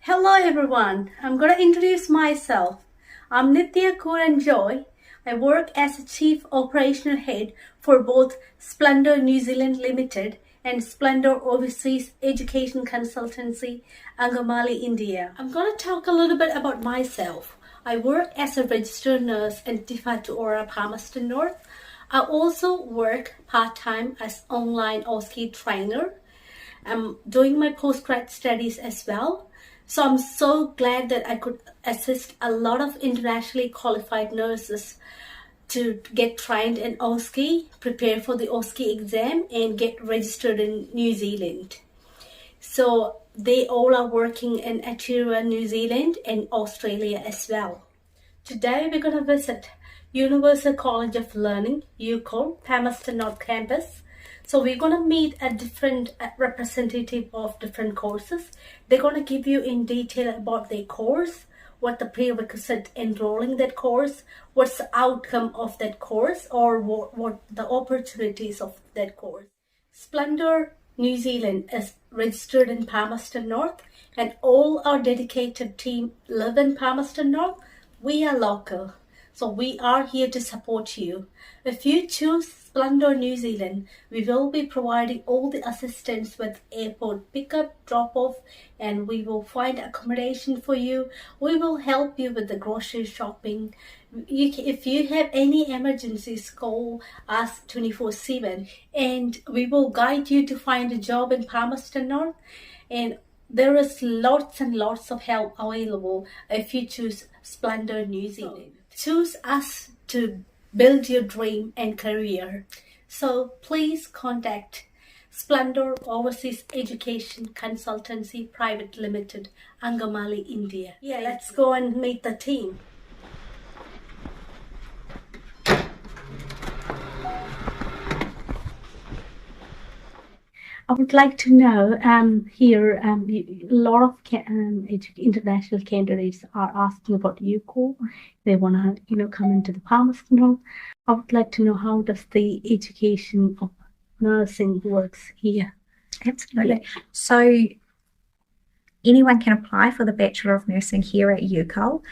Hello everyone, I'm going to introduce myself. I'm Nithya Koor. I work as a Chief Operational Head for both Splendore New Zealand Limited and Splendore Overseas Education Consultancy, 𝐻𝐿Te, India. I'm going to talk a little bit about myself. I work as a registered nurse in Tifatu Palmerston North. I also work part-time as online 𝐻𝐿Te trainer. I'm doing my postgrad studies as well. So I'm so glad that I could assist a lot of internationally qualified nurses to get trained in 𝐻𝐿Te, prepare for the 𝐻𝐿Te exam and get registered in New Zealand. So they all are working in Aotearoa, New Zealand and Australia as well. Today we're going to visit Universal College of Learning, UCOL, Palmerston North Campus. So we're going to meet a different representative of different courses. They're going to give you in detail about their course, what the prerequisite enrolling that course, what's the outcome of that course, or what the opportunities of that course. Splendore New Zealand is registered in Palmerston North and all our dedicated team live in Palmerston North. We are local. So we are here to support you. If you choose Splendore New Zealand, we will be providing all the assistance with airport pickup, drop-off, and we will find accommodation for you. We will help you with the grocery shopping. If you have any emergencies, call us 24/7 and we will guide you to find a job in Palmerston North. And there is lots and lots of help available if you choose Splendore New Zealand. Choose us to build your dream and career. So please contact Splendore Overseas Education Consultancy Private Limited, 𝐻𝐿Te, India. Yeah, let's go and meet the team. I would like to know here, a lot of international candidates are asking about UCOL. They want to, come into the Palmerston North. I would like to know how does the education of nursing works here. Absolutely. So anyone can apply for the Bachelor of Nursing here at UCOL.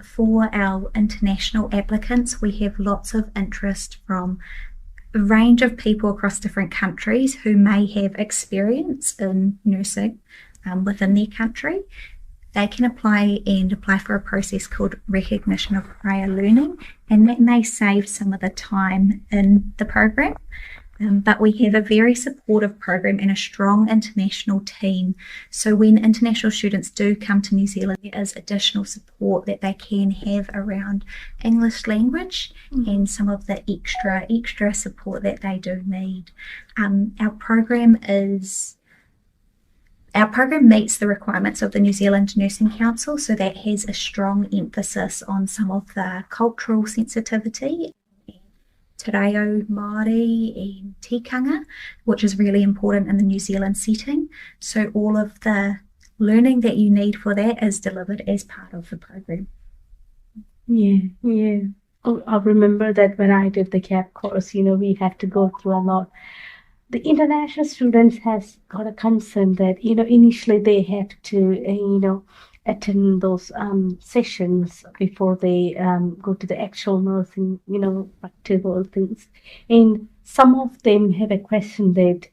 For our international applicants, we have lots of interest from a range of people across different countries who may have experience in nursing within their country. They can apply for a process called recognition of prior learning, and that may save some of the time in the program. But we have a very supportive program and a strong international team. So when international students do come to New Zealand, there is additional support that they can have around English language and some of the extra support that they do need. Our program meets the requirements of the New Zealand Nursing Council, so that has a strong emphasis on some of the cultural sensitivity, te reo Māori and tikanga, which is really important in the New Zealand setting. So all of the learning that you need for that is delivered as part of the program. Yeah. Oh, I remember that when I did the CAP course, we had to go through a lot. The international students has got a concern that, initially they have to, attend those sessions before they go to the actual nursing, practical things. And some of them have a question that,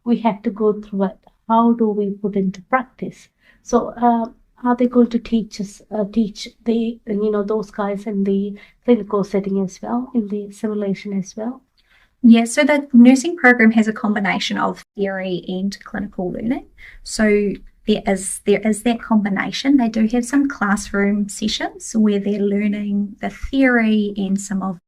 we have to go through it. How do we put into practice? So are they going to teach the, those guys in the clinical setting as well, in the simulation as well? Yeah, so the nursing program has a combination of theory and clinical learning. So there is that combination. They do have some classroom sessions where they're learning the theory and some of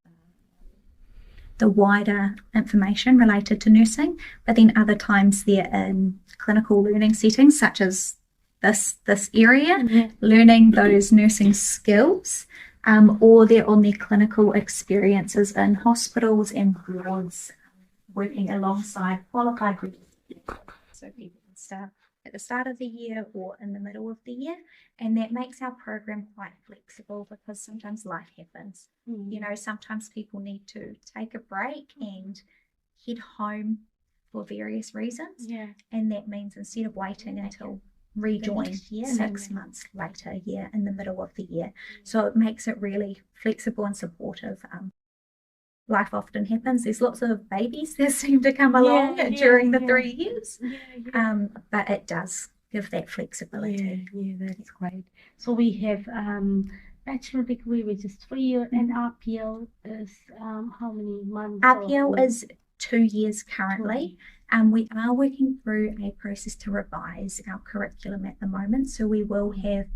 the wider information related to nursing, but then other times they're in clinical learning settings such as this area, learning those nursing skills. Or they're on their clinical experiences in hospitals and wards, working alongside qualified registered. So people can start at the start of the year or in the middle of the year, and that makes our program quite flexible because sometimes life happens. Sometimes people need to take a break and head home for various reasons, and that means instead of waiting until rejoin next year, 6 months later, in the middle of the year. So it makes it really flexible and supportive. Life often happens. There's lots of babies that seem to come along during the 3 years, but it does give that flexibility. That's great. So we have bachelor degree, which is 3 years, and RPL is how many months? RPL is 2 years currently, and we are working through a process to revise our curriculum at the moment. So we will have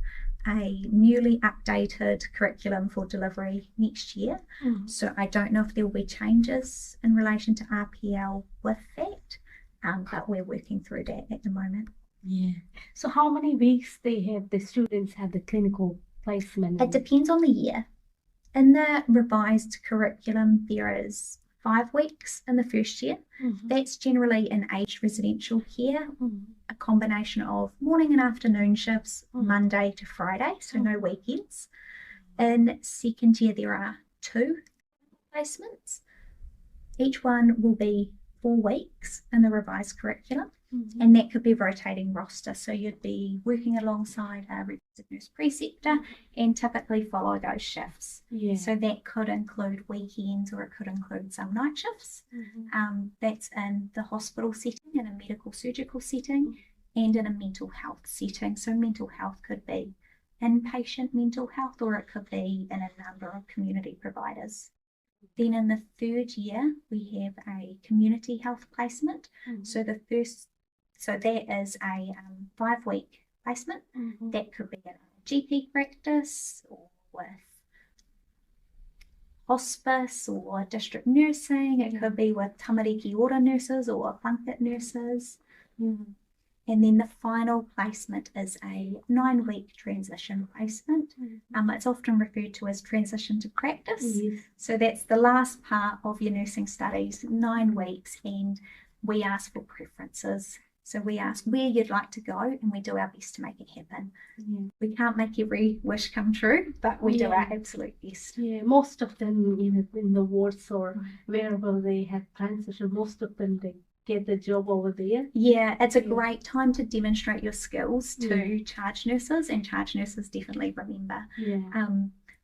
a newly updated curriculum for delivery next year. So I don't know if there will be changes in relation to RPL with that, but we're working through that at the moment. So how many weeks the students have the clinical placement? It depends on the year. In the revised curriculum, there is 5 weeks in the first year. That's generally in aged residential care, a combination of morning and afternoon shifts, Monday to Friday, so no weekends. In second year, there are 2 placements. Each one will be 4 weeks in the revised curriculum, and that could be rotating roster. So you'd be working alongside a registered nurse preceptor and typically follow those shifts. So that could include weekends, or it could include some night shifts. That's in the hospital setting, in a medical surgical setting, and in a mental health setting. So mental health could be inpatient mental health, or it could be in a number of community providers. Then in the third year, we have a community health placement. So that is a 5-week placement. That could be in a GP practice, or with hospice, or district nursing. It could be with tamariki ora nurses or blanket nurses. And then the final placement is a 9-week transition placement. It's often referred to as transition to practice. So that's the last part of your nursing studies, 9 weeks, and we ask for preferences. So we ask where you'd like to go, and we do our best to make it happen. We can't make every wish come true, but we do our absolute best. Most of them in the wards or wherever they have transition, most of them they get the job over there. It's a great time to demonstrate your skills to charge nurses, and charge nurses definitely remember.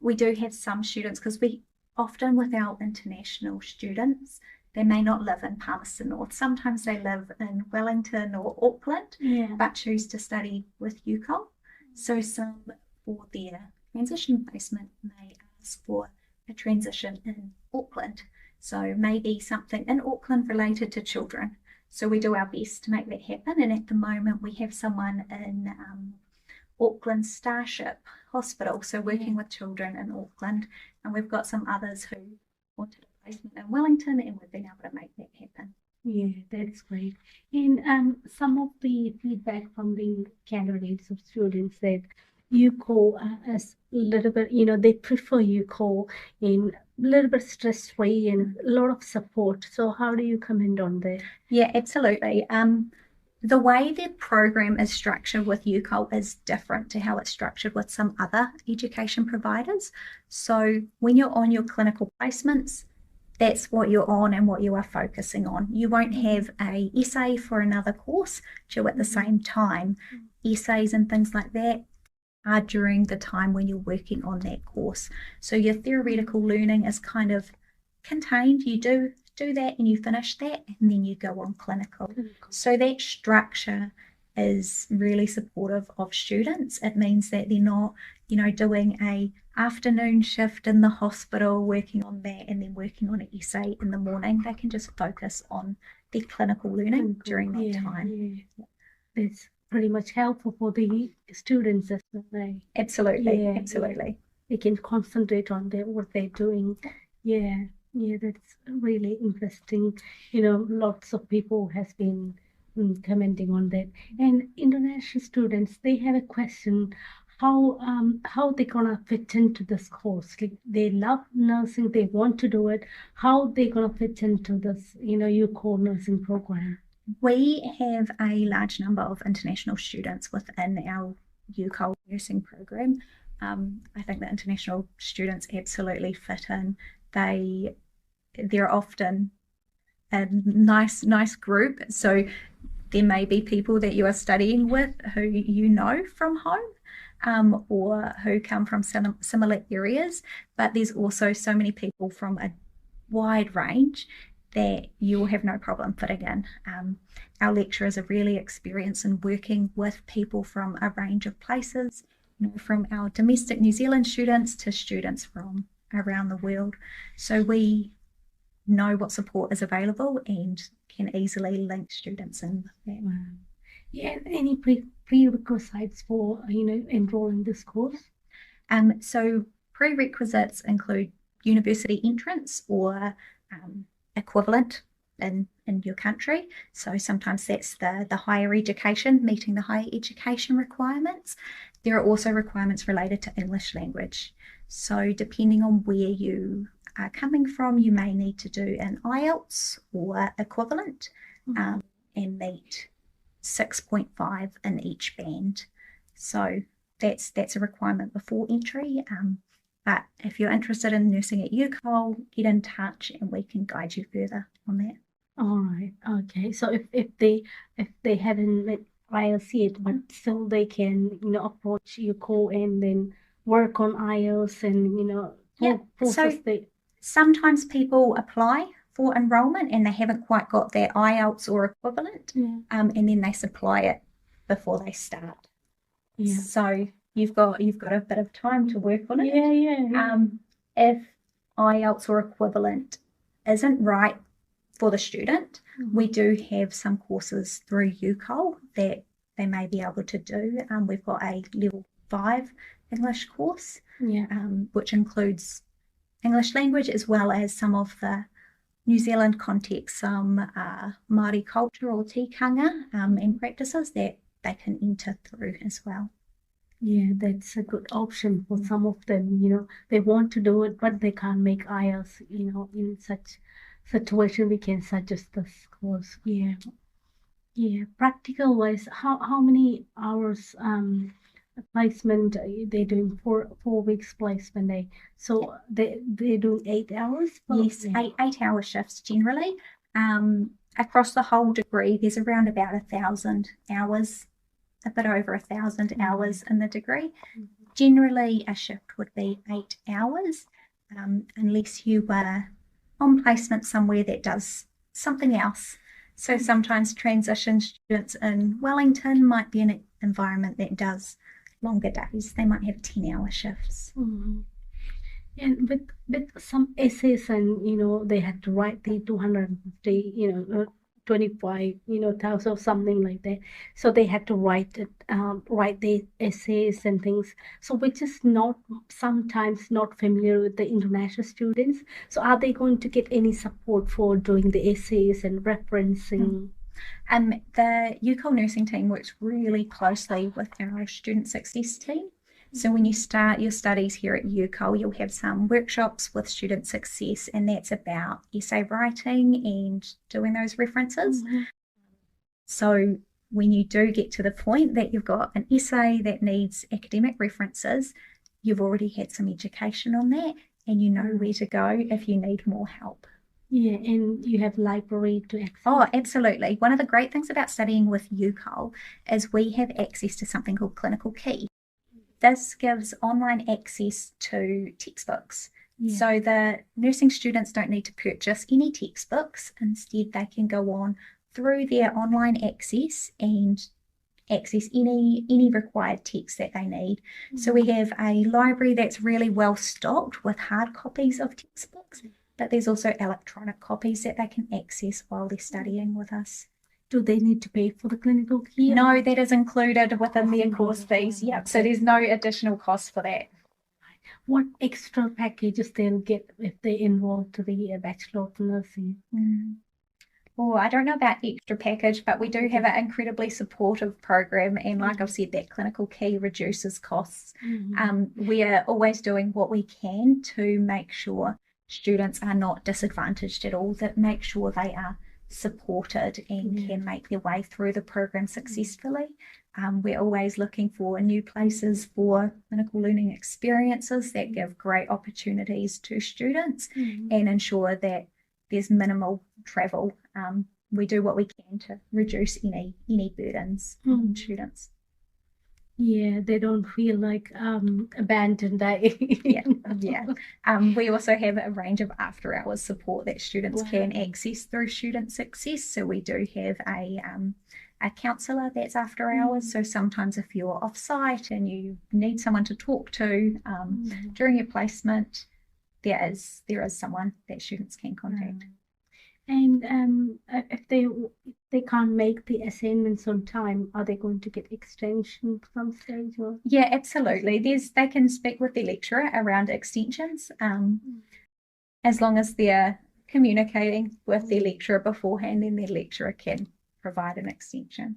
We do have some students, because we often, with our international students, they may not live in Palmerston North. Sometimes they live in Wellington or Auckland, but choose to study with UCOL. So some, for their transition placement, may ask for a transition in Auckland. So maybe something in Auckland related to children. So we do our best to make that happen. And at the moment, we have someone in Auckland Starship Hospital, so working with children in Auckland. And we've got some others who wanted a placement in Wellington, and we've been able to make that happen. That's great. And some of the feedback from the candidates of students that UCOL is a little bit, they prefer UCOL in a little bit stress-free and a lot of support. So how do you comment on that? Absolutely. The way the program is structured with UCOL is different to how it's structured with some other education providers. So when you're on your clinical placements, that's what you're on and what you are focusing on. You won't have a essay for another course due at the same time. Essays and things like that are during the time when you're working on that course. So your theoretical learning is kind of contained. You do that and you finish that, and then you go on clinical. So that structure is really supportive of students. It means that they're not, doing a afternoon shift in the hospital, working on that, and then working on an essay in the morning. They can just focus on their clinical learning during that time. It's pretty much helpful for the students as well. Absolutely. They can concentrate on what they're doing. That's really interesting. Lots of people has been commenting on that. And international students, they have a question: how they gonna fit into this course? Like, they love nursing, they want to do it. How they gonna fit into this, UCOL nursing program? We have a large number of international students within our UCOL nursing program. I think the international students absolutely fit in. They're often a nice group. So there may be people that you are studying with who you know from home, or who come from similar areas, but there's also so many people from a wide range that you will have no problem fitting in. Our lecturers are really experienced in working with people from a range of places, from our domestic New Zealand students to students from around the world. So we know what support is available and can easily link students in with that. Wow. Yeah, and any prerequisites for enrolling this course? So prerequisites include university entrance or equivalent in your country. So sometimes that's the higher education, meeting the higher education requirements. There are also requirements related to English language. So depending on where you are coming from, you may need to do an IELTS or equivalent, and meet 6.5 in each band. So that's a requirement before entry. But if you're interested in nursing at UCOL, get in touch and we can guide you further on that. All right. Okay. So if they haven't met IELTS yet, but still they can approach UCOL and then work on IELTS and process the. Sometimes people apply for enrollment and they haven't quite got their IELTS or equivalent, and then they supply it before they start. Yeah. So you've got a bit of time to work on it. Yeah. If IELTS or equivalent isn't right for the student, we do have some courses through UCOL that they may be able to do. We've got a level 5 English course, which includes English language as well as some of the New Zealand context, some Māori culture or tikanga and practices that they can enter through as well. Yeah, that's a good option for some of them. They want to do it, but they can't make IELTS. In such situation, we can suggest this course. Yeah. Practical wise, how many hours placement they're doing? 4 weeks placement day. So they do 8 hours. Yes, 8-hour shifts generally. Across the whole degree, there's around about 1,000 hours. A bit over 1,000 hours in the degree. Generally, a shift would be 8 hours, unless you were on placement somewhere that does something else. So sometimes transition students in Wellington might be in an environment that does longer days. They might have 10-hour shifts. And with some essays, and they had to write the 250, 25,000 or something like that. So they had to write the essays and things. So which is sometimes not familiar with the international students. So are they going to get any support for doing the essays and referencing? The UCOL nursing team works really closely with our student success team. So when you start your studies here at UCOL, you'll have some workshops with student success, and that's about essay writing and doing those references. So when you do get to the point that you've got an essay that needs academic references, you've already had some education on that and you know where to go if you need more help. Yeah, and you have library to access. Oh, absolutely. One of the great things about studying with UCOL is we have access to something called Clinical Key. This gives online access to textbooks. So the nursing students don't need to purchase any textbooks. Instead, they can go on through their online access and access any required text that they need. So we have a library that's really well stocked with hard copies of textbooks, but there's also electronic copies that they can access while they're studying with us. Do they need to pay for the clinical key? No, that is included within their course fees. Yep. So there's no additional cost for that. What extra packages they'll get if they enroll to the Bachelor of Nursing? Oh, I don't know about extra package, but we do have an incredibly supportive program, and like I've said, that Clinical Key reduces costs. We are always doing what we can to make sure students are not disadvantaged at all, that make sure they are supported and can make their way through the program successfully. We're always looking for new places for clinical learning experiences that give great opportunities to students and ensure that there's minimal travel we do what we can to reduce any burdens on students. Yeah, they don't feel like abandoned. We also have a range of after-hours support that students can access through Student Success. So we do have a counsellor that's after hours. So sometimes if you're off-site and you need someone to talk to during your placement, there is someone that students can contact. And if they can't make the assignments on time, are they going to get extension from stage? Or? Yeah, absolutely. They can speak with the lecturer around extensions, as long as they're communicating with their lecturer beforehand, then their lecturer can provide an extension.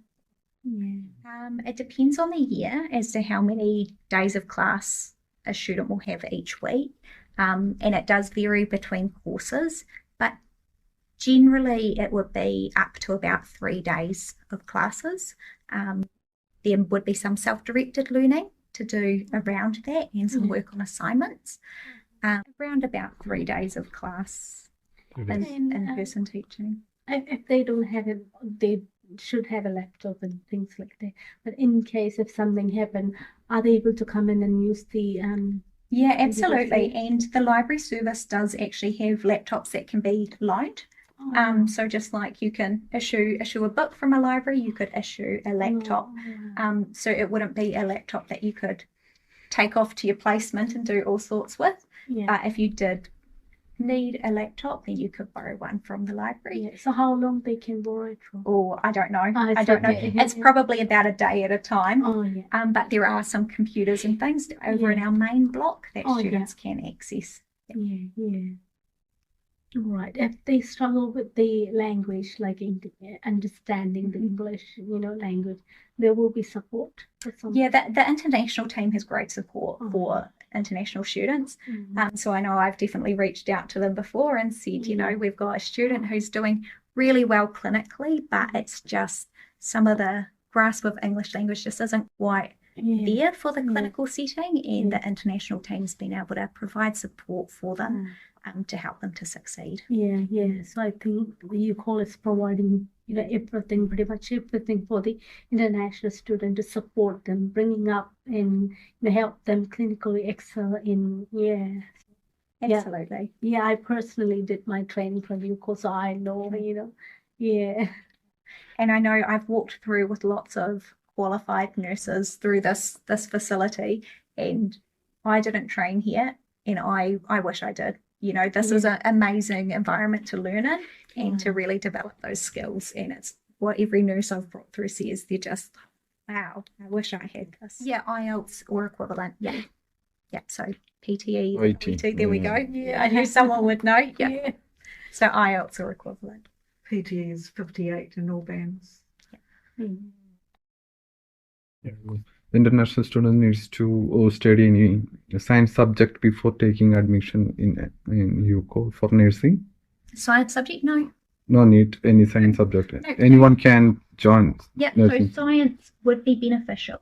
Yeah. It depends on the year as to how many days of class a student will have each week, and it does vary between courses, but generally it would be up to about 3 days of classes. There would be some self-directed learning to do around that and some work on assignments. Around about 3 days of class in-person teaching. If they don't have it, they should have a laptop and things like that. But in case if something happened, are they able to come in and use the Yeah, absolutely. And the library service does actually have laptops that can be loaned. So just like you can issue a book from a library, you could issue a laptop. So it wouldn't be a laptop that you could take off to your placement and do all sorts with. But if you did need a laptop, then you could borrow one from the library. So how long they can borrow it for? Oh, I don't know. I don't know. It's probably about a day at a time. But there are some computers and things over in our main block that students can access. Right. If they struggle with the language, like understanding the English, language, there will be support. Yeah, the international team has great support for international students. So I know I've definitely reached out to them before and said, we've got a student who's doing really well clinically, but it's just some of the grasp of English language just isn't quite there for the clinical setting, and the international team's been able to provide support for them to help them to succeed. So I think the UCOL is providing everything, pretty much everything for the international student to support them, bringing up and help them clinically excel in. Absolutely. I personally did my training from UCOL, so I know. And I know I've walked through with lots of qualified nurses through this facility, and I didn't train here, and I wish I did. This is an amazing environment to learn in and to really develop those skills. And it's what every nurse I've brought through says. They're just, wow, I wish I had this. Yeah, IELTS or equivalent. Yeah. So PTE, IT. there we go. I knew someone would know. So IELTS or equivalent. PTE is 58 in all bands. The international student needs to study any science subject before taking admission in UCOL for nursing. Science subject? No. No need any science subject. Anyone can join. So science would be beneficial,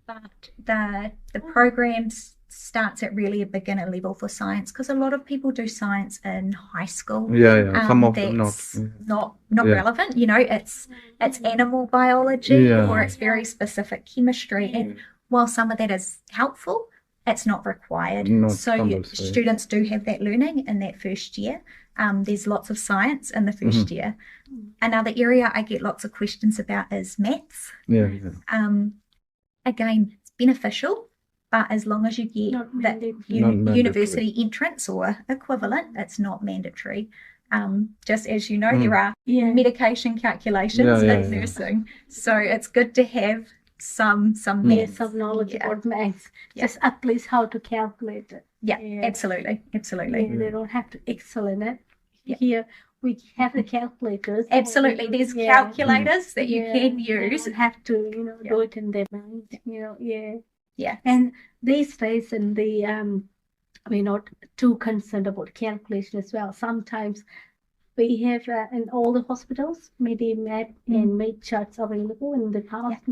but the programs starts at really a beginner level for science, because a lot of people do science in high school. Some of them not relevant. It's animal biology or it's very specific chemistry, and while some of that is helpful, it's not required. Students do have that learning in that first year. There's lots of science in the first year. Another area I get lots of questions about is maths. Again, it's beneficial, but as long as you get that university entrance or equivalent, it's not mandatory. Just as you know, there are medication calculations in nursing, so it's good to have some maths. Some knowledge about maths, just at least how to calculate it. Absolutely. They don't have to excel in it. Here we have the calculators. Absolutely, there's calculators that you can use. You have to, do it in their mind. And these days, and we're not too concerned about calculation as well. Sometimes we have in all the hospitals, MediMed and Med charts available. In the past,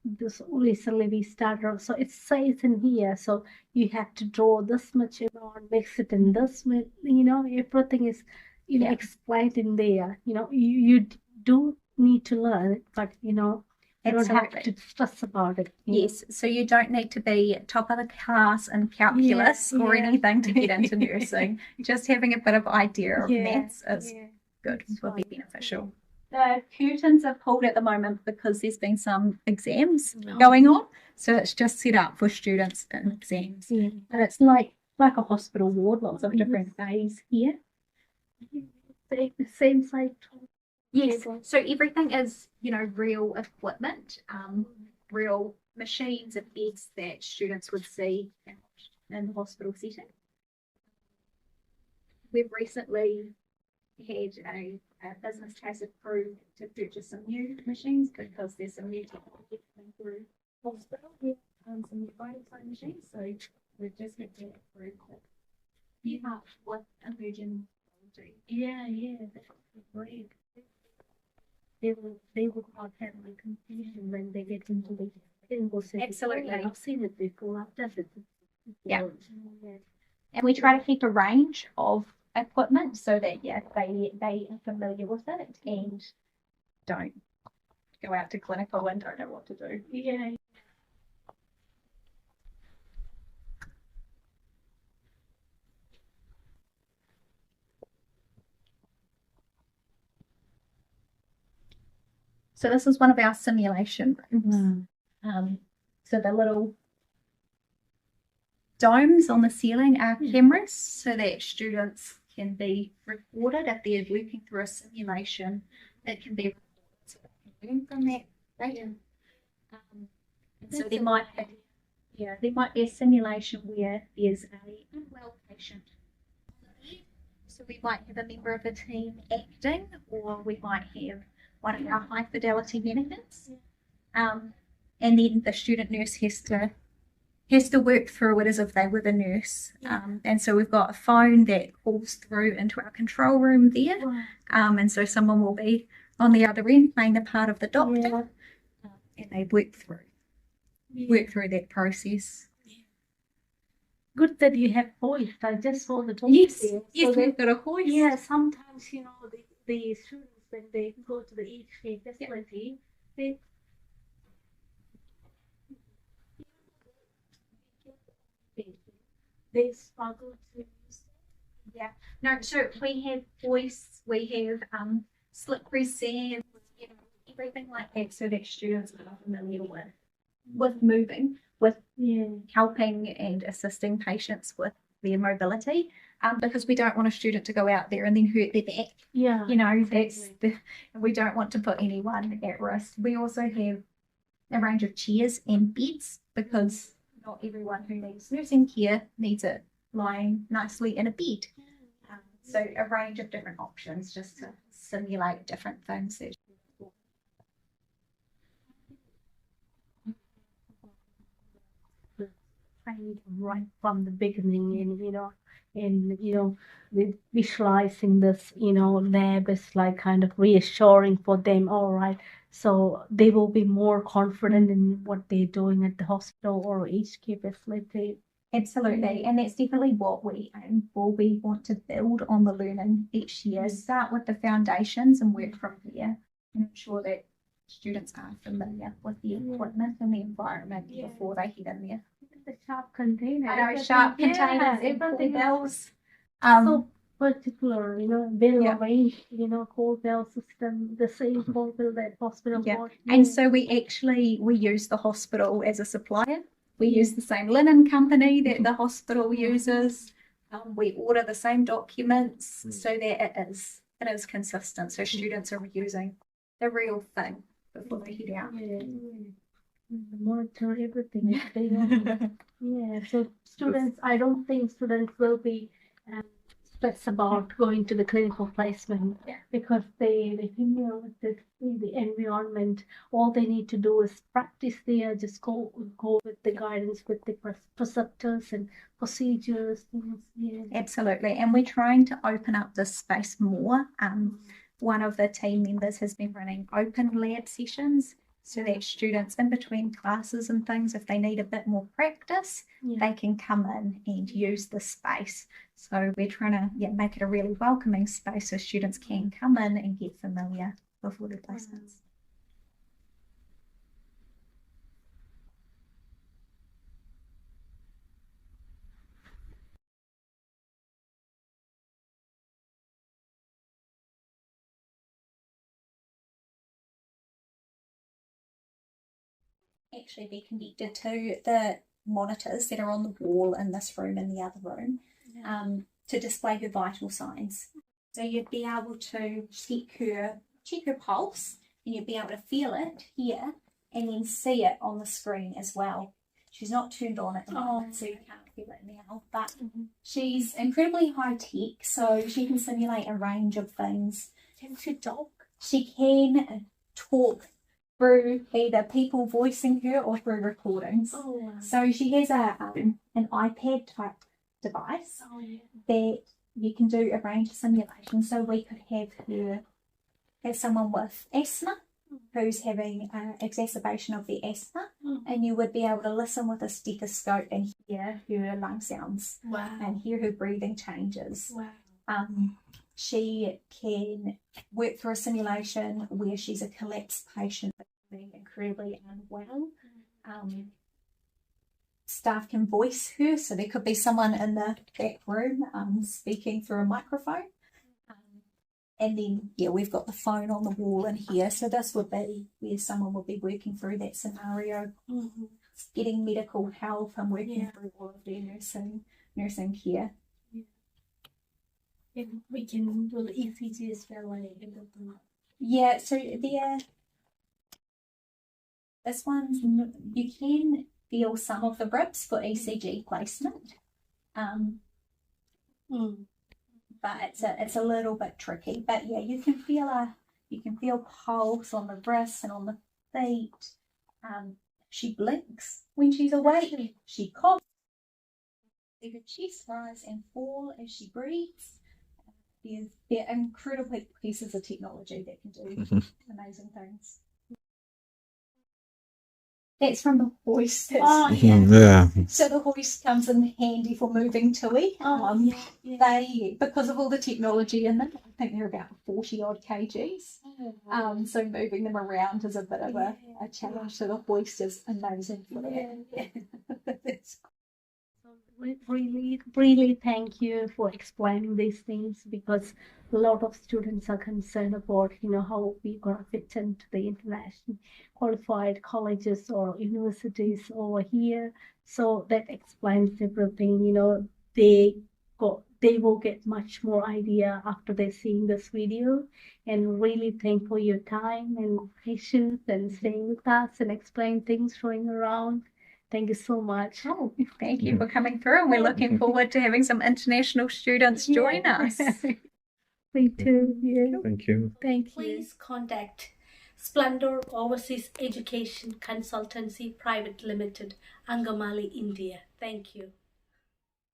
this recently we started. So it says in here, so you have to draw this much amount, mix it in this, everything is you know, Yeah. explained in there. You know, you do need to learn it, but you know, you don't have Absolutely. to stress about it. you know. Yes, so you don't need to be top of the class in calculus Yeah, or yeah. anything to get into nursing. Just having a bit of idea of Yeah, maths is yeah. good, That's will be right. beneficial. The curtains are pulled at the moment because there's been some exams Oh. going on, so it's just set up for students in exams. Yeah. And it's like a hospital ward, lots of different bays here. Same side. Yes, table. so everything is, you know, real equipment, real machines and beds that students would see in the hospital setting. We've recently had a business case approved to purchase some new machines because there's some new technology coming through hospital with some new vital sign machines. So we've just had that approved. You have with emerging technology. Yeah, yeah, that's great. They would not have any confusion when they get into the clinical setting. Absolutely. Oh, I've seen it before. I've done it before. Yeah. Yeah. And we try to keep a range of equipment so that they are familiar with it and don't go out to clinical and don't know what to do. Yeah. So this is one of our simulation rooms. So the little domes on the ceiling are cameras so that students can be recorded if they're working through a simulation. It can be recorded so they can learn from that data. And so there might be a simulation where there's a unwell patient. So we might have a member of the team acting, or we might have one of our high fidelity mannequins. And then the student nurse has to work through it as if they were the nurse. And so we've got a phone that calls through into our control room there. And so someone will be on the other end playing the part of the doctor, and they work through that process. Good that you have voice. I just saw the doctor Yes, there. yes, So we've got a hoist. yeah, sometimes, you know, the students, when they go to the each facility, they struggle to use Yeah. No, so we have hoists, we have slippery sand, you know, everything like that, so that students are familiar with moving, with helping and assisting patients with their mobility, because we don't want a student to go out there and then hurt their back. Yeah. You know, we don't want to put anyone at risk. We also have a range of chairs and beds because not everyone who needs nursing care needs it lying nicely in a bed. So a range of different options just to simulate different things. Trained right from the beginning, and with visualizing this, lab is like kind of reassuring for them. All right, so they will be more confident in what they're doing at the hospital or each care facility. Absolutely, and that's definitely what we aim for. We want to build on the learning each year, start with the foundations and work from there, and ensure that students are familiar with the equipment and the environment before they head in there. The sharp container. I know, sharp containers, everything else. So particular, well Yeah. arranged, call bell system, the same call bell that hospital got. And so we use the hospital as a supplier. We use the same linen company that the hospital uses. We order the same documents so that it is consistent. So students are using the real thing before they head out. Monitor everything. So students, I don't think students will be stressed about going to the clinical placement because they familiar with the environment. All they need to do is practice there, just go with the guidance, with the preceptors and procedures. Absolutely, and we're trying to open up this space more. One of the team members has been running open lab sessions, so that students in between classes and things, if they need a bit more practice, they can come in and use the space. So we're trying to make it a really welcoming space so students can come in and get familiar before their placements. Actually be connected to the monitors that are on the wall in this room and the other room to display her vital signs. So you'd be able to check her pulse, and you'd be able to feel it here and then see it on the screen as well. She's not turned on at the moment, so you can't feel it now, but she's incredibly high tech, so she can simulate a range of things. Can she talk? She can talk through either people voicing her or through recordings. Oh, wow. So she has an iPad type device that you can do a range of simulations. So we could have someone with asthma who's having an exacerbation of the asthma, and you would be able to listen with a stethoscope and hear her lung sounds and hear her breathing changes. Wow. She can work through a simulation where she's a collapsed patient being incredibly unwell. Staff can voice her, so there could be someone in the back room speaking through a microphone. And then, we've got the phone on the wall in here, so this would be where someone would be working through that scenario, getting medical help and working through all of their nursing care. And we can do the ECG as well. Yeah, so this one's, you can feel some of the ribs for ECG placement, but it's a little bit tricky. But you can feel pulse on the wrists and on the feet. She blinks when she's awake. She coughs. See her chest rise and fall as she breathes. They're incredible pieces of technology that can do amazing things. That's from the hoist. So the hoist comes in handy for moving TUI. They, because of all the technology in them, I think they're about 40 odd kgs. So moving them around is a bit of a challenge. So the hoist is amazing for that. We really thank you for explaining these things, because a lot of students are concerned about how we gonna fit into the international qualified colleges or universities over here. So that explains everything. They will get much more idea after they seeing this video. And really thank for your time and patience and staying with us and explain things, showing around. Thank you so much. Oh, thank you for coming through, and we're looking forward to having some international students join us. Me too. Yeah. Thank you. Thank you. Please contact Splendore Overseas Education Consultancy Private Limited, Angamali, India. Thank you.